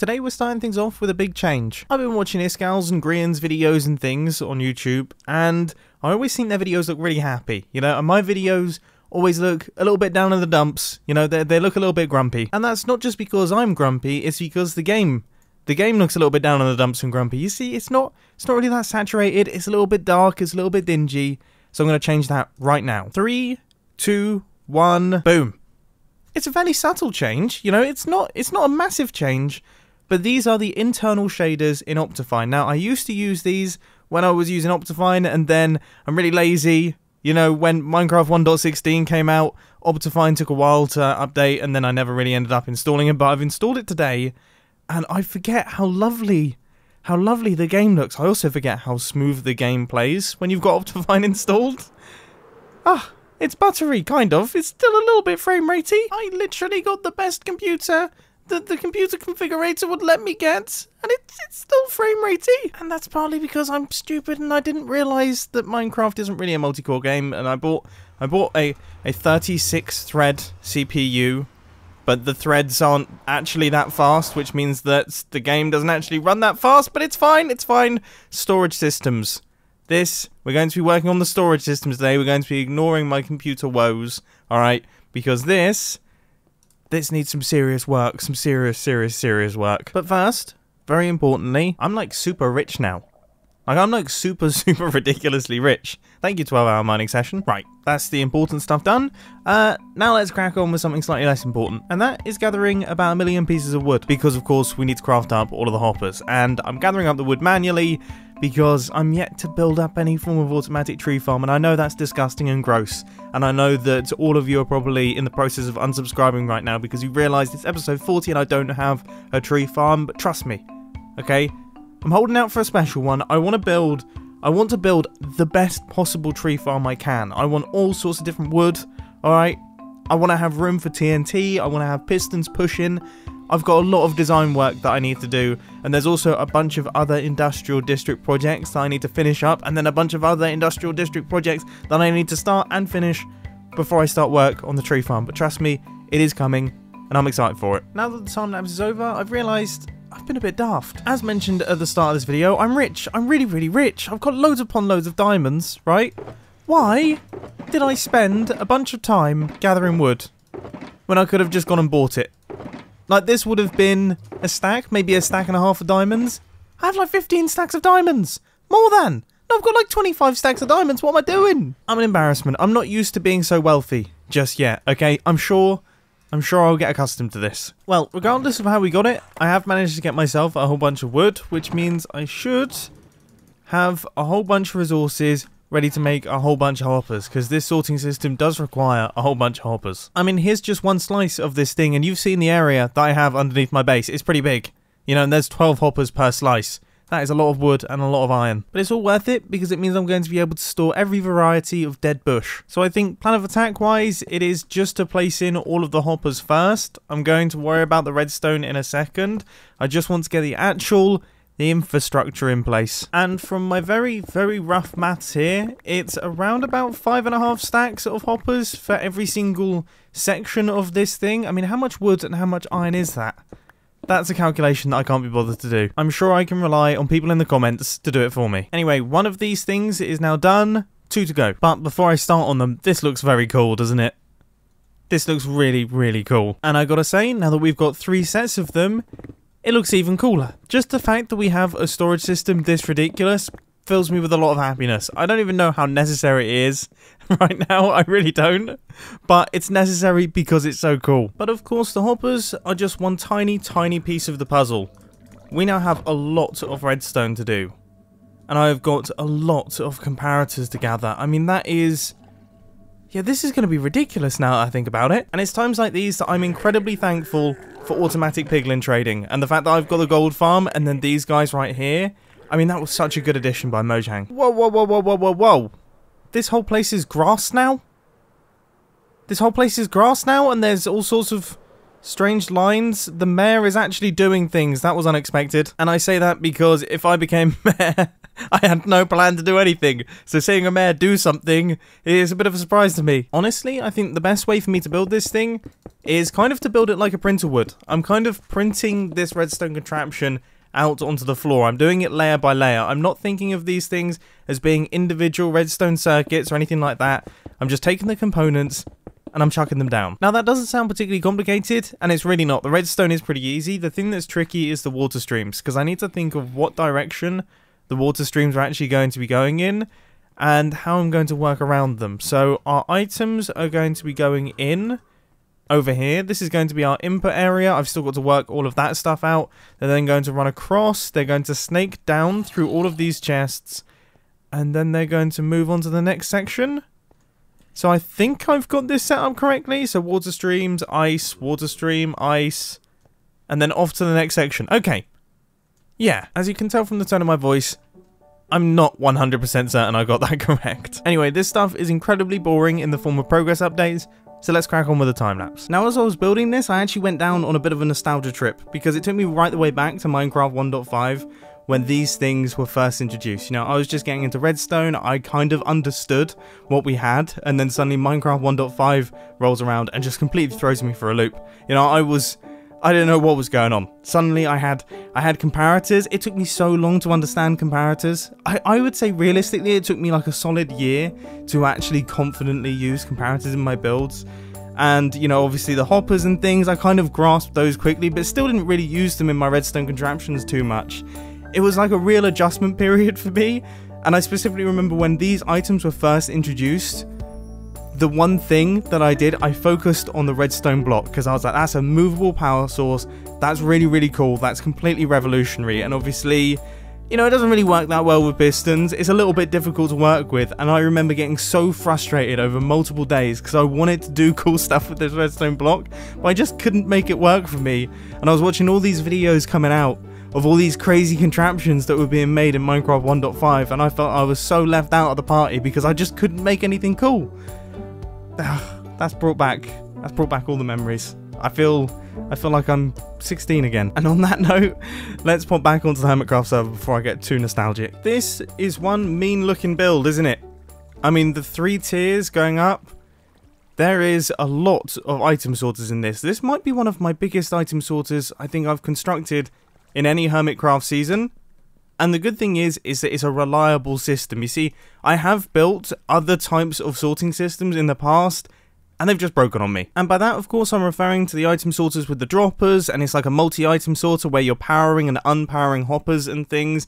Today we're starting things off with a big change. I've been watching Iskall's and Grian's videos and things on YouTube, and I always think their videos look really happy, you know, and my videos always look a little bit down in the dumps, you know, they look a little bit grumpy. And that's not just because I'm grumpy, it's because the game looks a little bit down in the dumps and grumpy. You see, it's not really that saturated, it's a little bit dark, it's a little bit dingy, so I'm going to change that right now. 3, 2, 1, boom. It's a fairly subtle change, you know, it's not a massive change, but these are the internal shaders in Optifine. Now, I used to use these when I was using Optifine, and then I'm really lazy. You know, when Minecraft 1.16 came out, Optifine took a while to update, and then I never really ended up installing it, but I've installed it today, and I forget how lovely the game looks. I also forget how smooth the game plays when you've got Optifine installed. Ah, it's buttery, kind of. It's still a little bit frame ratey. I literally got the best computer that the computer configurator would let me get, and it's still frame ratey. And that's partly because I'm stupid and I didn't realise that Minecraft isn't really a multi-core game, and I bought a 36 thread CPU, but the threads aren't actually that fast, which means that the game doesn't actually run that fast, but it's fine. Storage systems. We're going to be working on the storage systems today. We're going to be ignoring my computer woes, alright? Because this needs some serious work, some serious work. But first, very importantly, I'm like super rich now. Like, I'm like super ridiculously rich. Thank you, 12-hour mining session. Right, that's the important stuff done. Now let's crack on with something slightly less important, and that is gathering about 1 million pieces of wood, because of course we need to craft up all of the hoppers, and I'm gathering up the wood manually because I'm yet to build up any form of automatic tree farm, and I know that's disgusting and gross, and I know that all of you are probably in the process of unsubscribing right now because you realise it's episode 40 and I don't have a tree farm, but trust me, okay? I'm holding out for a special one. I want to build the best possible tree farm I can. I want all sorts of different wood, alright? I want to have room for TNT, I want to have pistons pushing. I've got a lot of design work that I need to do, and there's also a bunch of other industrial district projects that I need to finish up, and then a bunch of other industrial district projects that I need to start and finish before I start work on the tree farm. But trust me, it is coming, and I'm excited for it. Now that the time lapse is over, I've realised I've been a bit daft. As mentioned at the start of this video, I'm rich. I'm really rich. I've got loads upon loads of diamonds, right? Why did I spend a bunch of time gathering wood when I could have just gone and bought it? Like, this would have been a stack, maybe a stack and a half of diamonds. I have like 15 stacks of diamonds. More than. No, I've got like 25 stacks of diamonds. What am I doing? I'm an embarrassment. I'm not used to being so wealthy just yet, okay? I'm sure I'll get accustomed to this. Well, regardless of how we got it, I have managed to get myself a whole bunch of wood, which means I should have a whole bunch of resources ready to make a whole bunch of hoppers, because this sorting system does require a whole bunch of hoppers. I mean, here's just one slice of this thing, and you've seen the area that I have underneath my base. It's pretty big, you know, and there's 12 hoppers per slice. That is a lot of wood and a lot of iron. But it's all worth it, because it means I'm going to be able to store every variety of dead bush. So I think plan of attack wise, it is just to place in all of the hoppers first. I'm going to worry about the redstone in a second. I just want to get the infrastructure in place. And from my very rough maths here, it's around about 5.5 stacks of hoppers for every single section of this thing. I mean, how much wood and how much iron is that? That's a calculation that I can't be bothered to do. I'm sure I can rely on people in the comments to do it for me. Anyway, one of these things is now done, 2 to go. But before I start on them, this looks very cool, doesn't it? This looks really cool. And I gotta say, now that we've got 3 sets of them, it looks even cooler. Just the fact that we have a storage system this ridiculous fills me with a lot of happiness. I don't even know how necessary it is right now, I really don't. But it's necessary because it's so cool. But of course, the hoppers are just one tiny piece of the puzzle. We now have a lot of redstone to do. And I've got a lot of comparators to gather. I mean, that is... yeah, this is going to be ridiculous now that I think about it. And it's times like these that I'm incredibly thankful for automatic piglin trading. And the fact that I've got the gold farm and then these guys right here. I mean, that was such a good addition by Mojang. Whoa. This whole place is grass now? This whole place is grass now, and there's all sorts of strange lines. The mayor is actually doing things. That was unexpected. And I say that because if I became mayor, I had no plan to do anything, so seeing a mayor do something is a bit of a surprise to me. Honestly, I think the best way for me to build this thing is kind of to build it like a printer would. I'm kind of printing this redstone contraption out onto the floor. I'm doing it layer by layer. I'm not thinking of these things as being individual redstone circuits or anything like that. I'm just taking the components and I'm chucking them down. Now that doesn't sound particularly complicated, and it's really not. The redstone is pretty easy. The thing that's tricky is the water streams, because I need to think of what direction the water streams are actually going to be going in and how I'm going to work around them. So our items are going to be going in over here. This is going to be our input area. I've still got to work all of that stuff out. They're then going to run across. They're going to snake down through all of these chests, and then they're going to move on to the next section. So I think I've got this set up correctly. So water streams, ice, water stream, ice, and then off to the next section. Okay. Yeah, as you can tell from the tone of my voice, I'm not 100% certain I got that correct. Anyway, this stuff is incredibly boring in the form of progress updates, so let's crack on with the time lapse. Now, as I was building this, I actually went down on a bit of a nostalgia trip, because it took me right the way back to Minecraft 1.5, when these things were first introduced. You know, I was just getting into redstone, I kind of understood what we had, and then suddenly Minecraft 1.5 rolls around and just completely throws me for a loop. You know, I didn't know what was going on. Suddenly I had comparators. It took me so long to understand comparators. I would say realistically it took me like a solid year to actually confidently use comparators in my builds. And, you know, obviously the hoppers and things, I kind of grasped those quickly, but still didn't really use them in my redstone contraptions too much. It was like a real adjustment period for me, and I specifically remember when these items were first introduced, the one thing that I did, I focused on the redstone block, because I was like, that's a movable power source, that's really, really cool, that's completely revolutionary, and obviously, you know, it doesn't really work that well with pistons, it's a little bit difficult to work with, and I remember getting so frustrated over multiple days, because I wanted to do cool stuff with this redstone block, but I just couldn't make it work for me, and I was watching all these videos coming out, of all these crazy contraptions that were being made in Minecraft 1.5, and I felt I was so left out of the party, because I just couldn't make anything cool. That's brought back all the memories. I feel like I'm 16 again. And on that note, let's pop back onto the Hermitcraft server before I get too nostalgic. This is one mean looking build, isn't it? I mean, the 3 tiers going up, there is a lot of item sorters in this. This might be one of my biggest item sorters I think I've constructed in any Hermitcraft season. And the good thing is that it's a reliable system. You see, I have built other types of sorting systems in the past, and they've just broken on me. And by that, of course, I'm referring to the item sorters with the droppers, and it's like a multi-item sorter where you're powering and unpowering hoppers and things.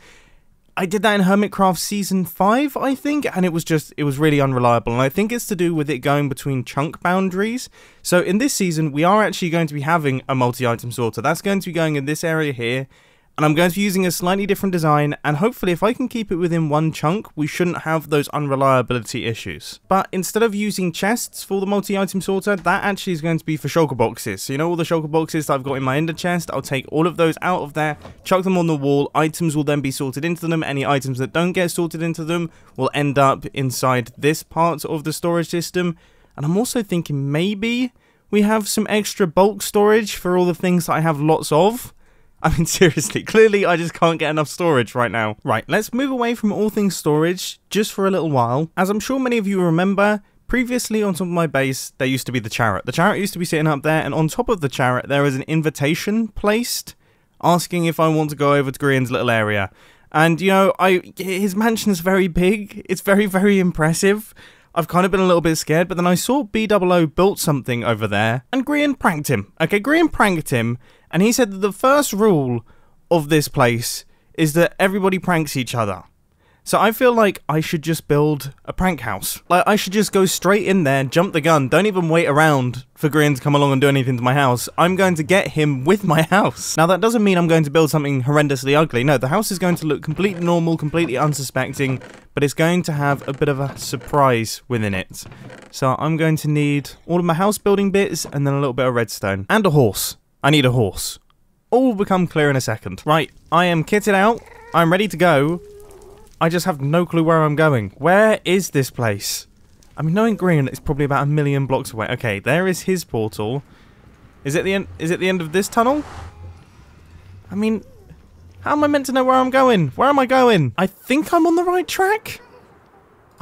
I did that in Hermitcraft Season 5, I think, and it was really unreliable, and I think it's to do with it going between chunk boundaries. So in this season, we are actually going to be having a multi-item sorter. That's going to be going in this area here, and I'm going to be using a slightly different design, and hopefully if I can keep it within one chunk, we shouldn't have those unreliability issues. But instead of using chests for the multi-item sorter, that actually is going to be for shulker boxes. So you know all the shulker boxes that I've got in my ender chest, I'll take all of those out of there, chuck them on the wall, items will then be sorted into them, any items that don't get sorted into them will end up inside this part of the storage system. And I'm also thinking maybe we have some extra bulk storage for all the things that I have lots of. I mean, seriously, clearly I just can't get enough storage right now. Right, let's move away from all things storage just for a little while. As I'm sure many of you remember, previously on top of my base, there used to be the chariot. The chariot used to be sitting up there, and on top of the chariot, there is an invitation placed asking if I want to go over to Grian's little area. And, you know, his mansion is very big. It's very, very impressive. I've kind of been a little bit scared, but then I saw B00 built something over there, and Grian pranked him. Okay, Grian pranked him, and he said that the first rule of this place is that everybody pranks each other. So I feel like I should just build a prank house. Like, I should just go straight in there, jump the gun, don't even wait around for Grian to come along and do anything to my house. I'm going to get him with my house. Now, that doesn't mean I'm going to build something horrendously ugly. No, the house is going to look completely normal, completely unsuspecting, but it's going to have a bit of a surprise within it. So I'm going to need all of my house building bits and then a little bit of redstone. And a horse. I need a horse. All will become clear in a second. Right, I am kitted out. I'm ready to go. I just have no clue where I'm going. Where is this place? I mean, knowing Grian, it's probably about 1,000,000 blocks away. Okay, there is his portal. Is it the end? Is it the end of this tunnel? I mean, How am I meant to know where I'm going? Where am I going? I think I'm on the right track.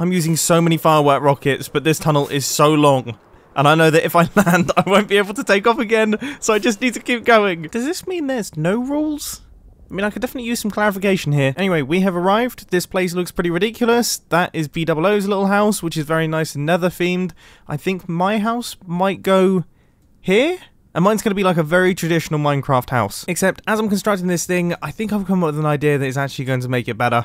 I'm using so many firework rockets, but this tunnel is so long. And I know that if I land, I won't be able to take off again. So I just need to keep going. Does this mean there's no rules? I mean, I could definitely use some clarification here. Anyway, we have arrived. This place looks pretty ridiculous. That is BOO's little house, which is very nice and nether themed. I think my house might go here. And mine's going to be like a very traditional Minecraft house. Except, as I'm constructing this thing, I think I've come up with an idea that is actually going to make it better.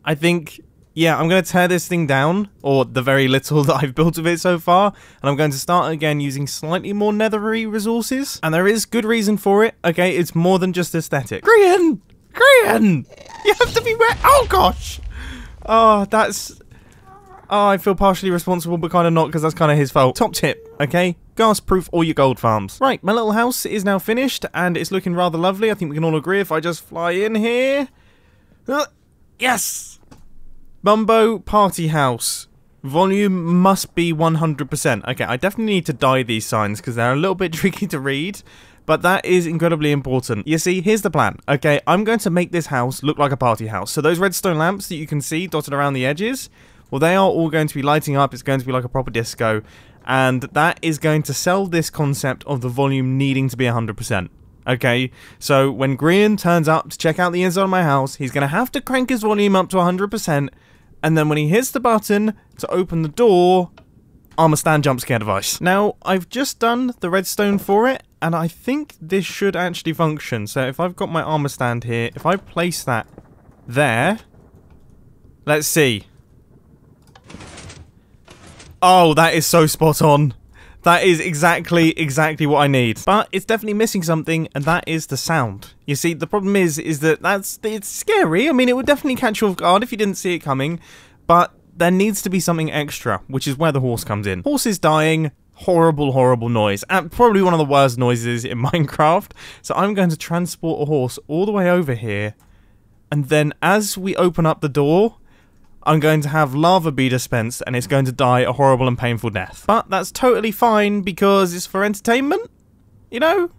I think, yeah, I'm going to tear this thing down, or the very little that I've built of it so far, and I'm going to start again using slightly more nethery resources. And there is good reason for it, okay? It's more than just aesthetic. Grian! Grian! You have to be wet. Oh, gosh! Oh, that's... Oh, I feel partially responsible, but kind of not, because that's kind of his fault. Top tip, okay? Gas-proof all your gold farms. Right, my little house is now finished, and it's looking rather lovely. I think we can all agree if I just fly in here. Yes! Bumbo Party House. Volume must be 100%. Okay, I definitely need to dye these signs, because they're a little bit tricky to read. But that is incredibly important. You see, here's the plan. Okay, I'm going to make this house look like a party house. So those redstone lamps that you can see dotted around the edges, well, they are all going to be lighting up. It's going to be like a proper disco. And that is going to sell this concept of the volume needing to be 100%. Okay, so when Grian turns up to check out the inside of my house, he's going to have to crank his volume up to 100%. And then when he hits the button to open the door, Armor Stand jump scare device. Now, I've just done the redstone for it, and I think this should actually function. So if I've got my armor stand here, if I place that there, let's see. Oh, that is so spot on. That is exactly what I need. But it's definitely missing something, and that is the sound. You see, the problem is that it's scary. I mean, it would definitely catch you off guard if you didn't see it coming, but there needs to be something extra, which is where the horse comes in. Horses dying, horrible noise, and probably one of the worst noises in Minecraft. So I'm going to transport a horse all the way over here, and then as we open up the door, I'm going to have lava be dispensed, and it's going to die a horrible and painful death. But that's totally fine, because it's for entertainment, you know?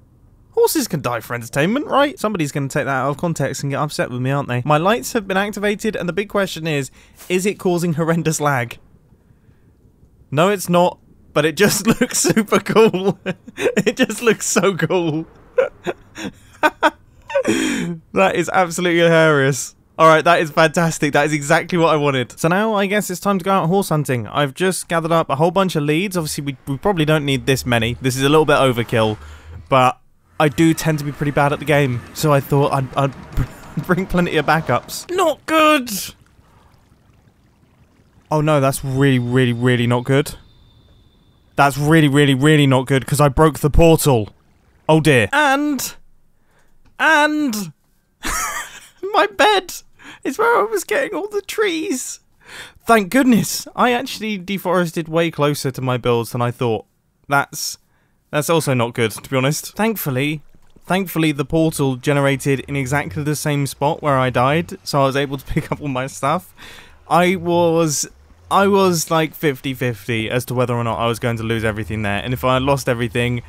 Horses can die for entertainment, right? Somebody's going to take that out of context and get upset with me, aren't they? My lights have been activated, and the big question is it causing horrendous lag? No, it's not, but it just looks super cool. It just looks so cool. That is absolutely hilarious. Alright, that is fantastic. That is exactly what I wanted. So now I guess it's time to go out horse hunting. I've just gathered up a whole bunch of leads. Obviously, we probably don't need this many. This is a little bit overkill, but I do tend to be pretty bad at the game, so I thought I'd bring plenty of backups. Not good! Oh no, that's really not good. That's really not good, because I broke the portal. Oh dear. And my bed is where I was getting all the trees. Thank goodness. I actually deforested way closer to my builds than I thought. That's also not good, to be honest. Thankfully, the portal generated in exactly the same spot where I died, so I was able to pick up all my stuff. I was like 50-50 as to whether or not I was going to lose everything there, and if I had lost everything,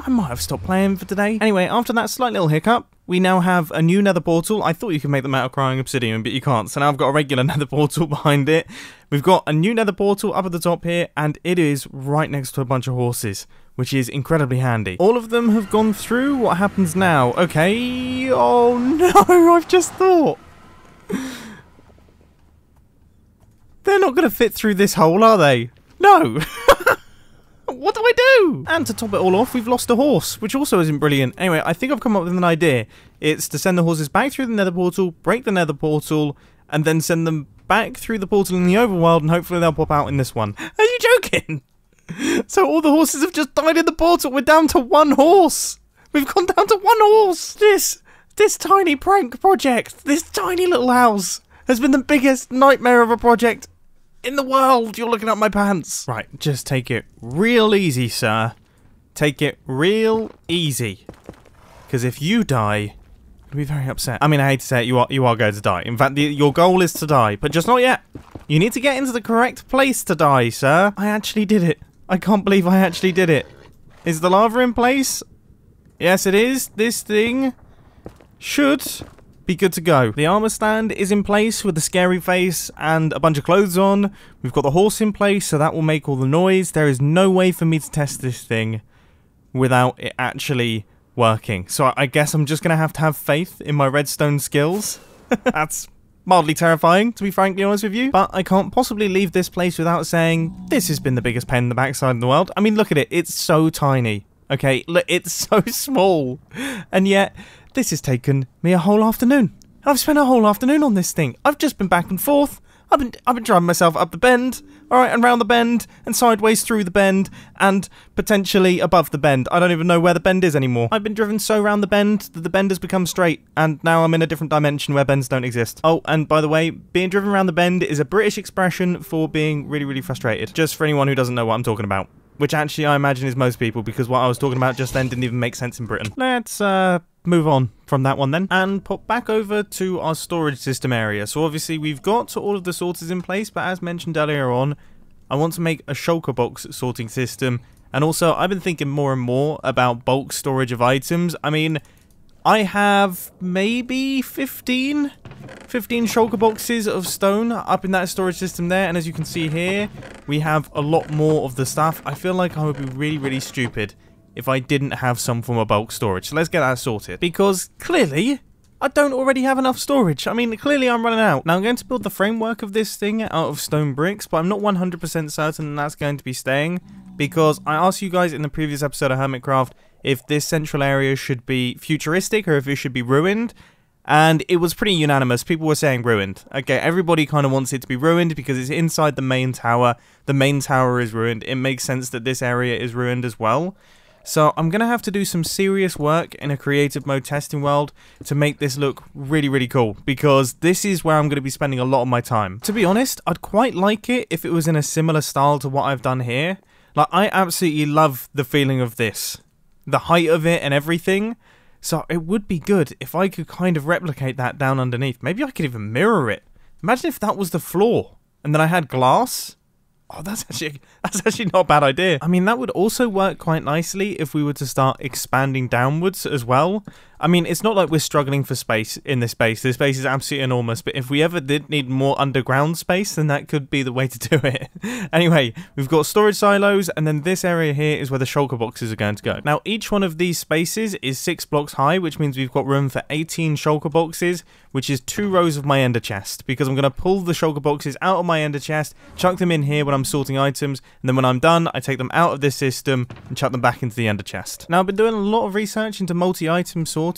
I might have stopped playing for today. Anyway, after that slight little hiccup, we now have a new nether portal. I thought you could make them out of crying obsidian, but you can't. So now I've got a regular nether portal behind it. We've got a new nether portal up at the top here, and it is right next to a bunch of horses, which is incredibly handy. All of them have gone through. What happens now? Okay. Oh no, I've just thought. They're not going to fit through this hole, are they? No. What do I do? And to top it all off, we've lost a horse, which also isn't brilliant. Anyway, I think I've come up with an idea. It's to send the horses back through the nether portal, break the nether portal, and then send them back through the portal in the overworld, and hopefully they'll pop out in this one. Are you joking? So all the horses have just died in the portal. We're down to one horse. We've gone down to one horse. This tiny prank project, this tiny little house, has been the biggest nightmare of a project in the world. You're looking at my pants. Right, just take it real easy, sir. Take it real easy. Because if you die, I'll be very upset. I mean, I hate to say it, you are going to die. In fact, your goal is to die, but just not yet. You need to get into the correct place to die, sir. I actually did it. I can't believe I actually did it. Is the lava in place? Yes, it is. This thing should be good to go. The armor stand is in place with the scary face and a bunch of clothes on. We've got the horse in place, so that will make all the noise. There is no way for me to test this thing without it actually working. So I guess I'm just going to have faith in my redstone skills. That's mildly terrifying, to be frankly honest with you. But I can't possibly leave this place without saying this has been the biggest pain in the backside in the world. I mean, look at it. It's so tiny. Okay, look, it's so small. And yet, this has taken me a whole afternoon. I've spent a whole afternoon on this thing. I've just been back and forth. I've been driving myself up the bend, alright, and round the bend, and sideways through the bend, and potentially above the bend. I don't even know where the bend is anymore. I've been driven so round the bend that the bend has become straight, and now I'm in a different dimension where bends don't exist. Oh, and by the way, being driven around the bend is a British expression for being really, really frustrated. Just for anyone who doesn't know what I'm talking about. Which actually I imagine is most people, because what I was talking about just then didn't even make sense in Britain. Let's move on from that one then, and pop back over to our storage system area. So obviously we've got all of the sorters in place, but as mentioned earlier on, I want to make a shulker box sorting system. And also I've been thinking more and more about bulk storage of items. I mean, I have maybe 15 shulker boxes of stone up in that storage system there, and as you can see here, we have a lot more of the stuff. I feel like I would be really, really stupid if I didn't have some form of bulk storage. So let's get that sorted, because clearly I don't already have enough storage. I mean, clearly I'm running out. Now I'm going to build the framework of this thing out of stone bricks, but I'm not 100% certain that's going to be staying, because I asked you guys in the previous episode of Hermitcraft if this central area should be futuristic or if it should be ruined. And it was pretty unanimous. People were saying ruined. Okay, everybody kind of wants it to be ruined because it's inside the main tower. The main tower is ruined. It makes sense that this area is ruined as well. So I'm going to have to do some serious work in a creative mode testing world to make this look really, really cool, because this is where I'm going to be spending a lot of my time. To be honest, I'd quite like it if it was in a similar style to what I've done here. Like, I absolutely love the feeling of this. The height of it and everything. So it would be good if I could kind of replicate that down underneath. Maybe I could even mirror it. Imagine if that was the floor and then I had glass. Oh, that's actually not a bad idea. I mean, that would also work quite nicely if we were to start expanding downwards as well. I mean, it's not like we're struggling for space in this base. This base is absolutely enormous, but if we ever did need more underground space, then that could be the way to do it. Anyway, we've got storage silos, and then this area here is where the shulker boxes are going to go. Now, each one of these spaces is 6 blocks high, which means we've got room for 18 shulker boxes, which is 2 rows of my ender chest, because I'm going to pull the shulker boxes out of my ender chest, chuck them in here when I'm sorting items, and then when I'm done, I take them out of this system and chuck them back into the ender chest. Now, I've been doing a lot of research into multi-item sorters,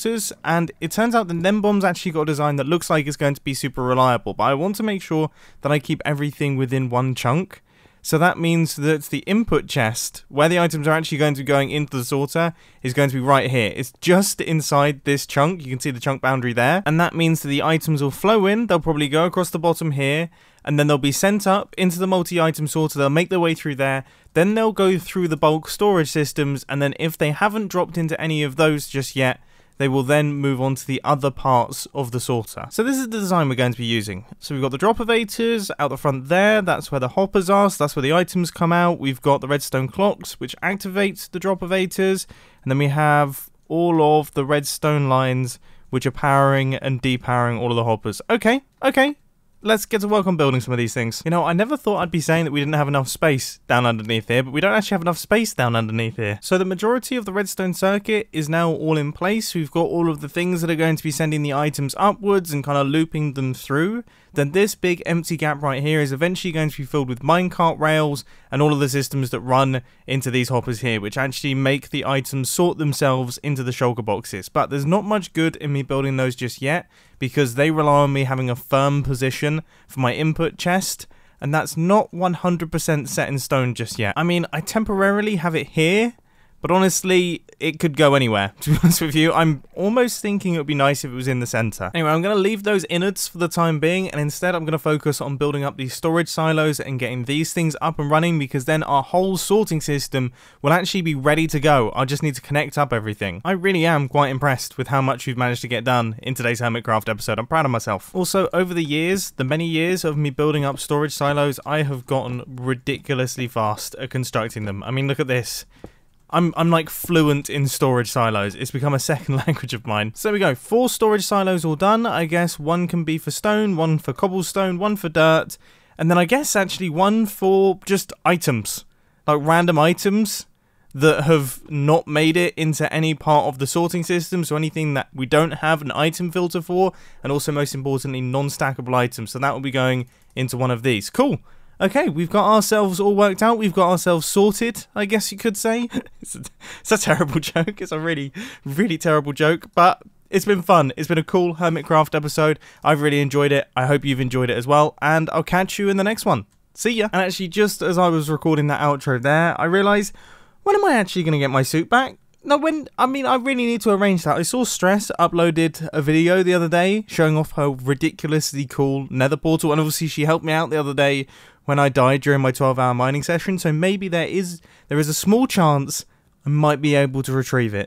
and it turns out that NemBomb's actually got a design that looks like it's going to be super reliable, but I want to make sure that I keep everything within one chunk. So that means that the input chest, where the items are actually going to be going into the sorter, is going to be right here. It's just inside this chunk. You can see the chunk boundary there. And that means that the items will flow in. They'll probably go across the bottom here, and then they'll be sent up into the multi-item sorter. They'll make their way through there. Then they'll go through the bulk storage systems, and then if they haven't dropped into any of those just yet, they will then move on to the other parts of the sorter. So this is the design we're going to be using. So we've got the dropavators out the front there. That's where the hoppers are. So that's where the items come out. We've got the redstone clocks, which activates the dropavators. And then we have all of the redstone lines, which are powering and depowering all of the hoppers. Okay. Let's get to work on building some of these things. You know, I never thought I'd be saying that we didn't have enough space down underneath here, but we don't actually have enough space down underneath here. So the majority of the redstone circuit is now all in place. We've got all of the things that are going to be sending the items upwards and kind of looping them through. Then this big empty gap right here is eventually going to be filled with minecart rails and all of the systems that run into these hoppers here, which actually make the items sort themselves into the shulker boxes. But there's not much good in me building those just yet, because they rely on me having a firm position for my input chest, and that's not 100% set in stone just yet. I mean, I temporarily have it here, but honestly, it could go anywhere, to be honest with you. I'm almost thinking it would be nice if it was in the center. Anyway, I'm going to leave those innards for the time being, and instead I'm going to focus on building up these storage silos and getting these things up and running, because then our whole sorting system will actually be ready to go. I just need to connect up everything. I really am quite impressed with how much we've managed to get done in today's Hermitcraft episode. I'm proud of myself. Also, over the years, the many years of me building up storage silos, I have gotten ridiculously fast at constructing them. I mean, look at this. I'm like fluent in storage silos. It's become a second language of mine. So there we go. 4 storage silos all done. I guess 1 can be for stone, 1 for cobblestone, 1 for dirt, and then I guess actually 1 for just items. Like random items that have not made it into any part of the sorting system, so anything that we don't have an item filter for, and also most importantly non-stackable items, so that will be going into one of these. Cool. Okay, we've got ourselves all worked out, we've got ourselves sorted, I guess you could say. It's a terrible joke, it's a really, really terrible joke, but it's been fun. It's been a cool Hermitcraft episode. I've really enjoyed it. I hope you've enjoyed it as well, and I'll catch you in the next one. See ya. And actually, just as I was recording that outro there, I realised, when am I actually going to get my suit back? No, I really need to arrange that. I saw Stress uploaded a video the other day showing off her ridiculously cool nether portal, and obviously she helped me out the other day when I died during my 12-hour mining session, so maybe there is a small chance I might be able to retrieve it.